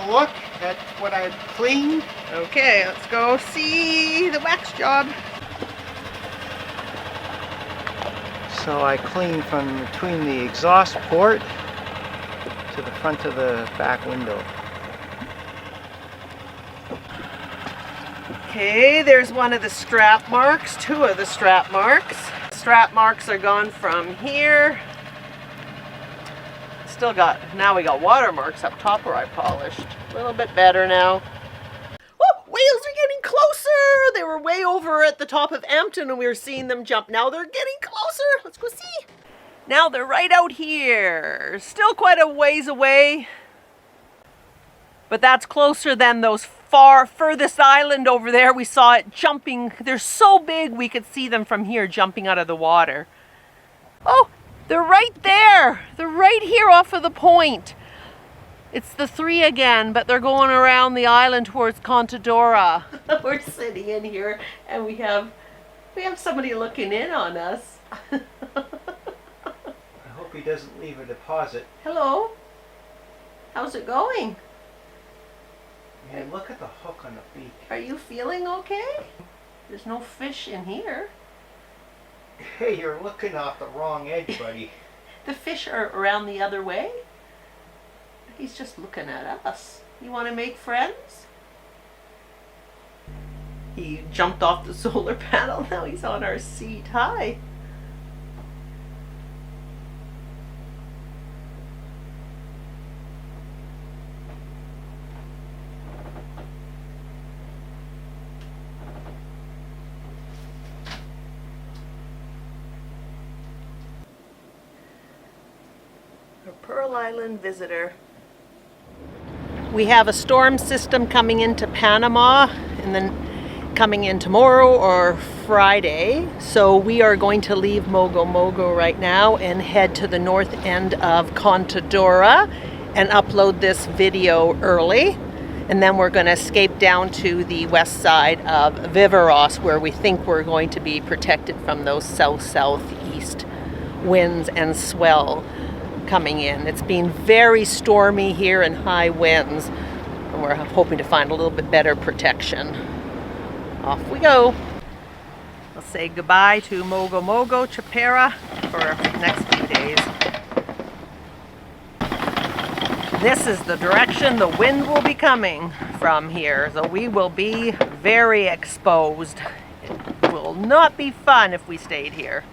a look at what I cleaned. Okay, let's go see the wax job. So I cleaned from between the exhaust port to the front of the back window. Okay, there's one of the strap marks, two of the strap marks. Strap marks are gone from here. Still got, now we got water marks up top where I polished. A little bit better now. Oh, whales are getting closer! They were way over at the top of Ampton and we were seeing them jump. Now they're getting closer. Let's go see. Now they're right out here. Still quite a ways away. But that's closer than those furthest island over there. We saw it jumping. They're so big we could see them from here jumping out of the water. Oh, they're right there. They're right here off of the point. It's the three again, but they're going around the island towards Contadora. We're sitting in here and we have somebody looking in on us. I hope he doesn't leave a deposit. Hello. How's it going? Yeah, look at the hook on the beak. Are you feeling okay? There's no fish in here. Hey, you're looking off the wrong edge, buddy. The fish are around the other way. He's just looking at us. You want to make friends? He jumped off the solar panel. Now he's on our seat. Hi. A Pearl Island visitor. We have a storm system coming into Panama and then coming in tomorrow or Friday. So we are going to leave Mogo Mogo right now and head to the north end of Contadora and upload this video early. And then we're going to escape down to the west side of WaveRiders where we think we're going to be protected from those south-southeast winds and swell coming in. It's been very stormy here and high winds, and we're hoping to find a little bit better protection. Off we go. I'll say goodbye to Mogo Mogo Chapera for the next few days. This is the direction the wind will be coming from here, so we will be very exposed. It will not be fun if we stayed here.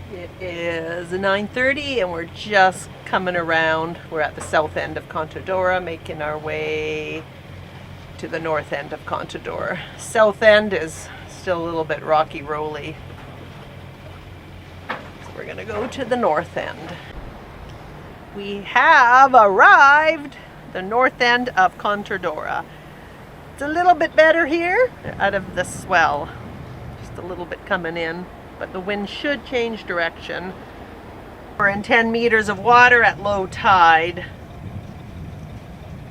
It is 9:30 and we're just coming around. We're at the south end of Contadora, making our way to the north end of Contadora. South end is still a little bit rocky rolly. So we're gonna go to the north end. We have arrived the north end of Contadora. It's a little bit better here out of the swell. Just a little bit coming in, but the wind should change direction. We're in 10 meters of water at low tide.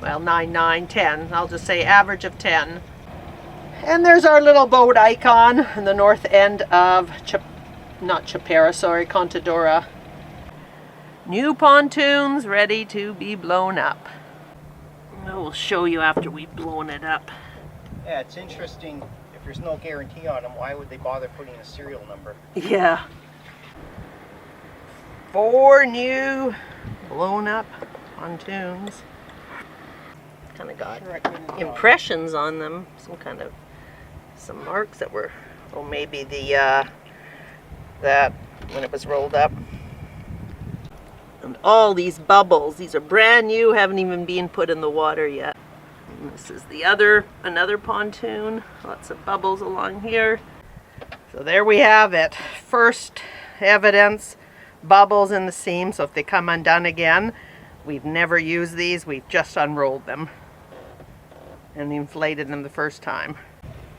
Well, 9, 9, 10. I'll just say average of 10. And there's our little boat icon in the north end of Contadora. New pontoons ready to be blown up. We'll show you after we've blown it up. Yeah, it's interesting. If there's no guarantee on them, why would they bother putting a serial number? Yeah. 4 new blown up pontoons. Kind of got impressions on them. Some marks that were, oh, maybe that when it was rolled up. And all these bubbles, these are brand new, haven't even been put in the water yet. And this is another pontoon, lots of bubbles along here. So there we have it. First evidence, bubbles in the seam, so if they come undone again, we've never used these, we've just unrolled them and inflated them the first time.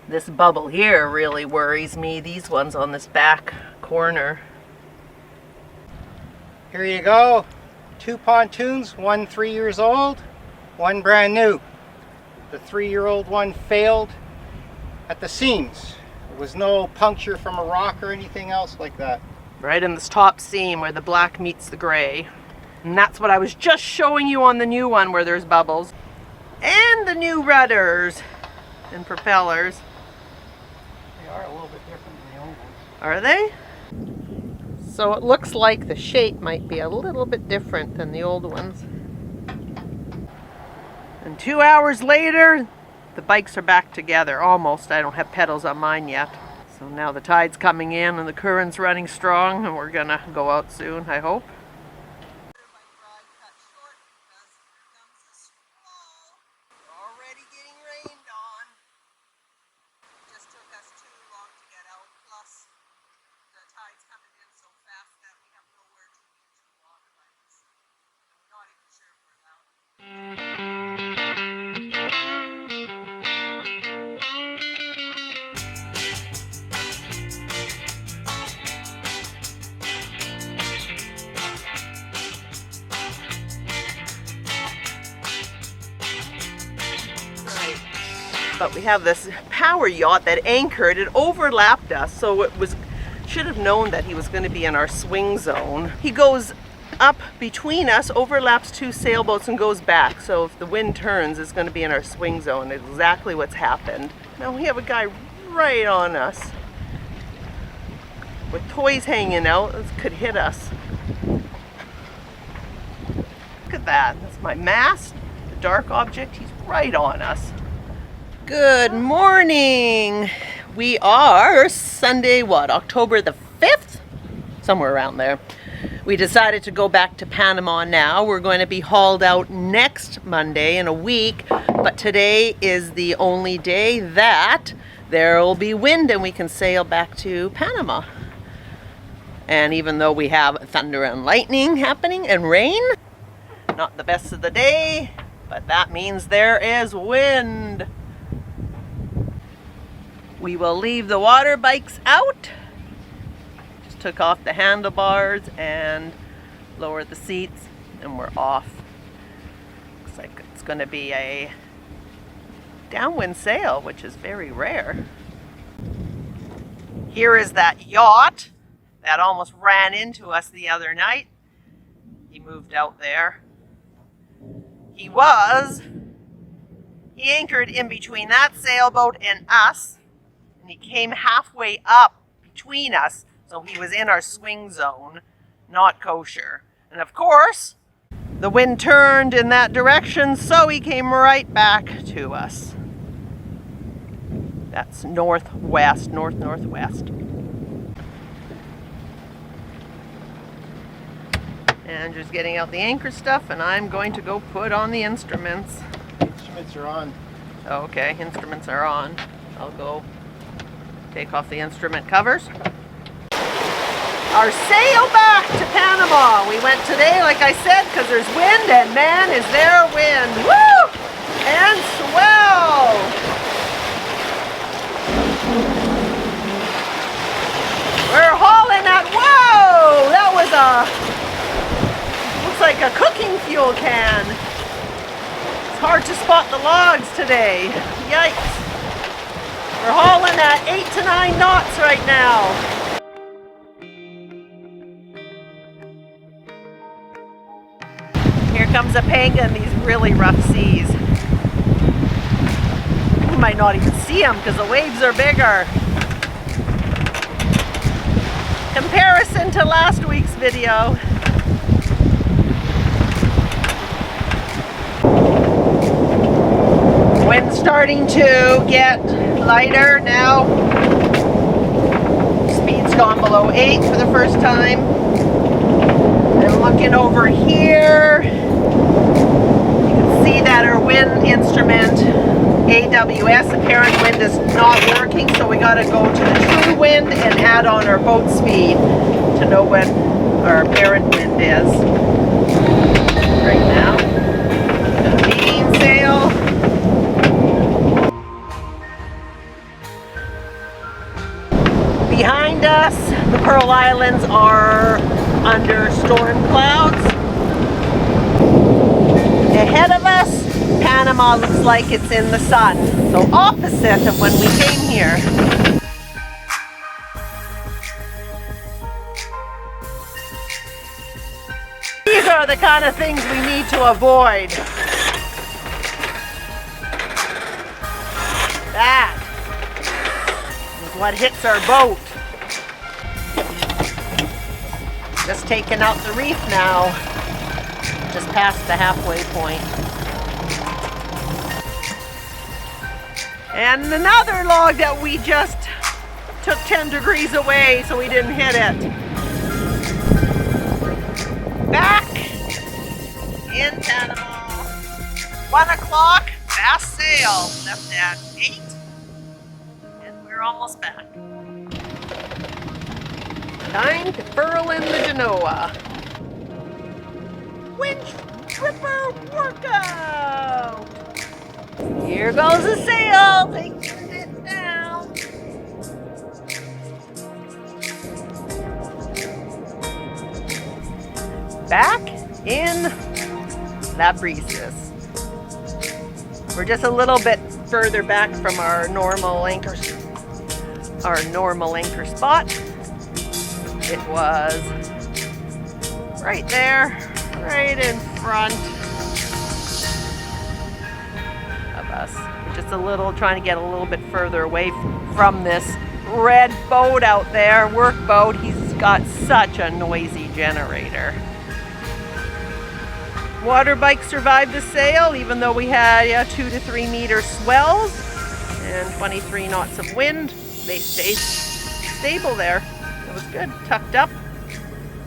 This bubble here really worries me, these ones on this back corner. Here you go. 2 pontoons, one 3 years old, one brand new. The 3-year-old one failed at the seams. There was no puncture from a rock or anything else like that. Right in this top seam where the black meets the gray. And that's what I was just showing you on the new one where there's bubbles. And the new rudders and propellers. They are a little bit different than the old ones. Are they? So it looks like the shape might be a little bit different than the old ones. And 2 hours later, the bikes are back together, almost. I don't have pedals on mine yet. So now the tide's coming in and the current's running strong and we're gonna go out soon, I hope. Already getting rained on. Just took us too long to get out, plus the tide's coming in so fast that we have nowhere to use the water bikes. I'm not even sure if we're allowed. But we have this power yacht that anchored. It overlapped us, so it should have known that he was going to be in our swing zone. He goes up between us, overlaps two sailboats and goes back. So if the wind turns, it's going to be in our swing zone. It's exactly what's happened. Now we have a guy right on us with toys hanging out. This could hit us. Look at that. That's my mast, the dark object. He's right on us. Good morning. We are Sunday, October the 5th? Somewhere around there. We decided to go back to Panama now. We're going to be hauled out next Monday in a week, but today is the only day that there will be wind and we can sail back to Panama. And even though we have thunder and lightning happening and rain, not the best of the day, but that means there is wind. We will leave the water bikes out. Just took off the handlebars and lowered the seats and we're off. Looks like it's going to be a downwind sail, which is very rare. Here is that yacht that almost ran into us the other night. He moved out there. He anchored in between that sailboat and us. And he came halfway up between us, so he was in our swing zone, not kosher. And of course, the wind turned in that direction, so he came right back to us. That's northwest, northwest. Andrew's getting out the anchor stuff, and I'm going to go put on the instruments. Instruments are on. Okay, instruments are on. I'll go take off the instrument covers. Our sail back to Panama. We went today, like I said, because there's wind, and man, is there wind. Woo! And swell! We're hauling at, whoa! That was looks like a cooking fuel can. It's hard to spot the logs today. Yikes. We're hauling at 8 to 9 knots right now. Here comes a panga in these really rough seas. You might not even see them because the waves are bigger. Comparison to last week's video. Wind's starting to get lighter now. Speed's gone below 8 for the first time. And looking over here, you can see that our wind instrument, AWS, apparent wind, is not working, so we gotta go to the true wind and add on our boat speed to know what our apparent wind is. Right now, leading sail. Behind us, the Pearl Islands are under storm clouds. Ahead of us, Panama looks like it's in the sun. So opposite of when we came here. kind of things we need to avoid. That is what hits our boat. Just taking out the reef now, just past the halfway point. And another log that we just took 10 degrees away so we didn't hit it. Back in Panama. 1 o'clock, fast sail. Left at 8. And we're almost back. Time to furl in the Genoa. Winch tripper workout. Here goes the sail. Take your net down. Back in Las Brisas. We're just a little bit further back from our normal anchor spot. It was right there, right in front of us. We're just trying to get a little bit further away from this red boat out there, work boat. He's got such a noisy generator. Water bike survived the sail, even though we had 2 to 3 meter swells and 23 knots of wind. They stayed stable there. It was good, tucked up.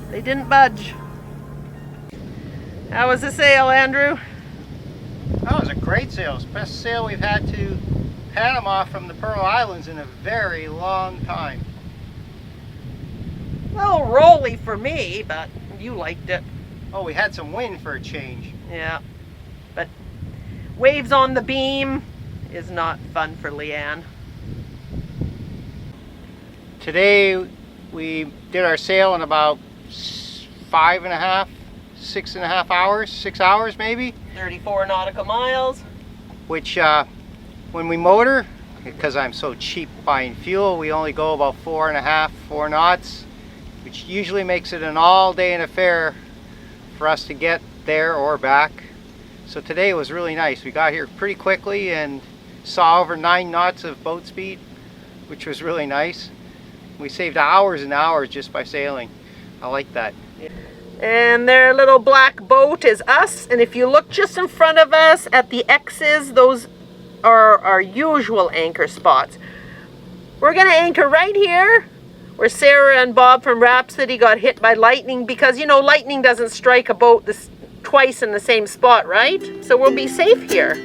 They didn't budge. How was the sail, Andrew? That was a great sail. It's the best sail we've had to Panama from the Pearl Islands in a very long time. A little rolly for me, but you liked it. Oh, we had some wind for a change. Yeah, but waves on the beam is not fun for Leanne. Today we did our sail in about 5.5, 6.5 hours, 6 hours maybe. 34 nautical miles. Which when we motor, because I'm so cheap buying fuel, we only go about 4.5, 4 knots, which usually makes it an all-day affair for us to get there or back. So today was really nice. We got here pretty quickly and saw over 9 knots of boat speed, which was really nice. We saved hours and hours just by sailing. I like that. And their little black boat is us, and if you look just in front of us at the X's, those are our usual anchor spots. We're gonna anchor right here where Sarah and Bob from Rhapsody got hit by lightning, because you know lightning doesn't strike a boat twice in the same spot, right? So we'll be safe here.